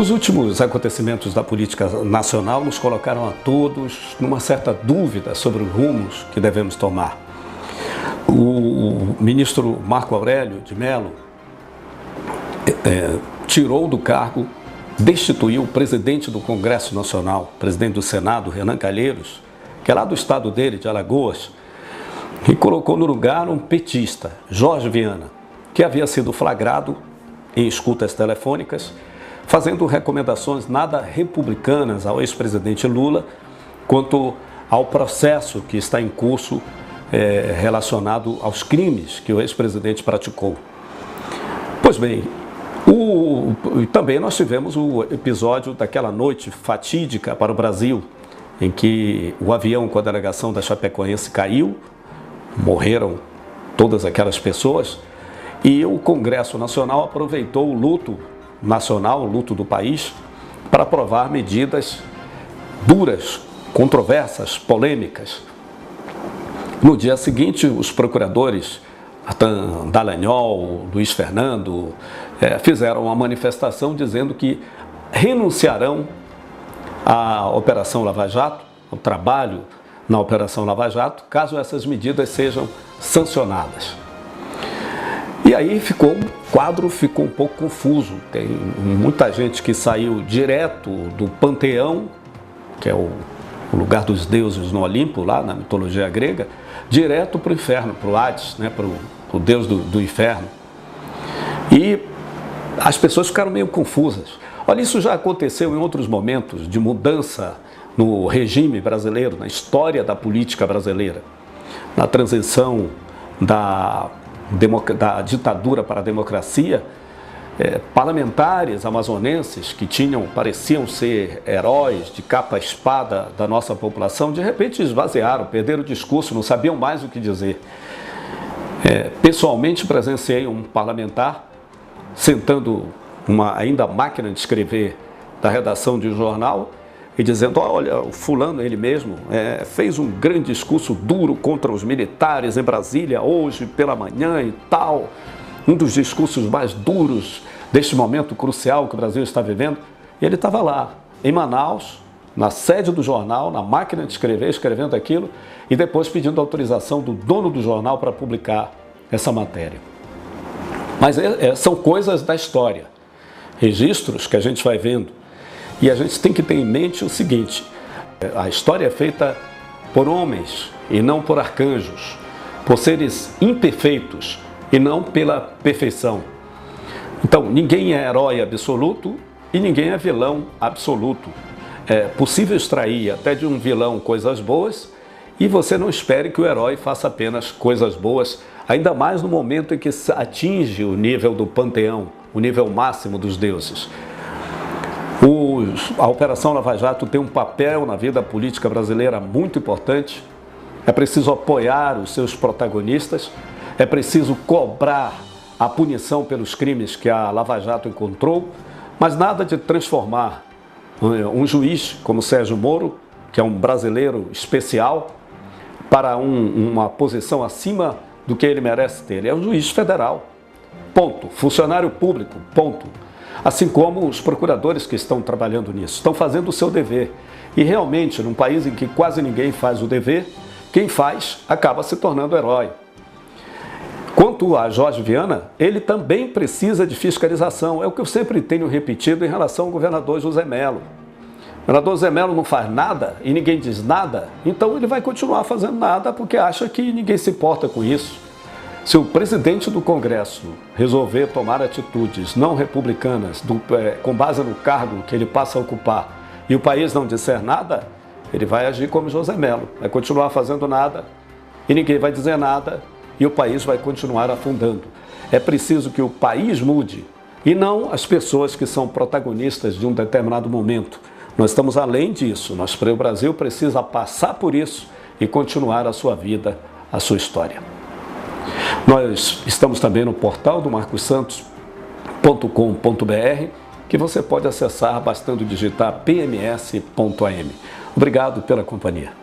Os últimos acontecimentos da política nacional nos colocaram a todos numa certa dúvida sobre os rumos que devemos tomar. O ministro Marco Aurélio de Mello tirou do cargo, destituiu o presidente do Congresso Nacional, presidente do Senado, Renan Calheiros, que é lá do estado dele, de Alagoas, e colocou no lugar um petista, Jorge Viana, que havia sido flagrado em escutas telefônicas, fazendo recomendações nada republicanas ao ex-presidente Lula quanto ao processo que está em curso relacionado aos crimes que o ex-presidente praticou. Pois bem, também nós tivemos o episódio daquela noite fatídica para o Brasil, em que o avião com a delegação da Chapecoense caiu, morreram todas aquelas pessoas, e o Congresso Nacional aproveitou o luto nacional, o luto do país, para aprovar medidas duras, controversas, polêmicas. No dia seguinte, os procuradores Dallagnol, Luiz Fernando, fizeram uma manifestação dizendo que renunciarão à Operação Lava Jato, ao trabalho na Operação Lava Jato, caso essas medidas sejam sancionadas. E aí o quadro ficou um pouco confuso. Tem muita gente que saiu direto do Panteão, que é o lugar dos deuses no Olimpo, lá na mitologia grega, direto para o inferno, para o Hades, para o deus do inferno. E as pessoas ficaram meio confusas. Olha, isso já aconteceu em outros momentos de mudança no regime brasileiro, na história da política brasileira. Na transição da ditadura para a democracia, parlamentares amazonenses que pareciam ser heróis de capa e espada da nossa população, de repente esvaziaram, perderam o discurso, não sabiam mais o que dizer. Pessoalmente presenciei um parlamentar sentando ainda máquina de escrever da redação de um jornal e dizendo: olha, o fulano, ele mesmo, fez um grande discurso duro contra os militares em Brasília hoje pela manhã e tal, um dos discursos mais duros deste momento crucial que o Brasil está vivendo. E ele estava lá, em Manaus, na sede do jornal, na máquina de escrever, escrevendo aquilo, e depois pedindo autorização do dono do jornal para publicar essa matéria. Mas são coisas da história, registros que a gente vai vendo. E a gente tem que ter em mente o seguinte: a história é feita por homens e não por arcanjos, por seres imperfeitos e não pela perfeição. Então, ninguém é herói absoluto e ninguém é vilão absoluto. É possível extrair até de um vilão coisas boas, e você não espere que o herói faça apenas coisas boas, ainda mais no momento em que atinge o nível do panteão, o nível máximo dos deuses. A Operação Lava Jato tem um papel na vida política brasileira muito importante. É preciso apoiar os seus protagonistas, é preciso cobrar a punição pelos crimes que a Lava Jato encontrou, mas nada de transformar um juiz como Sérgio Moro, que é um brasileiro especial, para uma posição acima do que ele merece ter. Ele é um juiz federal, ponto. Funcionário público, ponto. Assim como os procuradores que estão trabalhando nisso, estão fazendo o seu dever. E realmente, num país em que quase ninguém faz o dever, quem faz acaba se tornando herói. Quanto a Jorge Viana, ele também precisa de fiscalização. É o que eu sempre tenho repetido em relação ao governador José Mello. O governador José Mello não faz nada e ninguém diz nada, então ele vai continuar fazendo nada porque acha que ninguém se importa com isso. Se o presidente do Congresso resolver tomar atitudes não republicanas com base no cargo que ele passa a ocupar e o país não disser nada, ele vai agir como José Mello, vai continuar fazendo nada e ninguém vai dizer nada e o país vai continuar afundando. É preciso que o país mude e não as pessoas que são protagonistas de um determinado momento. Nós estamos além disso, o Brasil precisa passar por isso e continuar a sua vida, a sua história. Nós estamos também no portal do marcossantos.com.br, que você pode acessar bastando digitar pms.am. Obrigado pela companhia.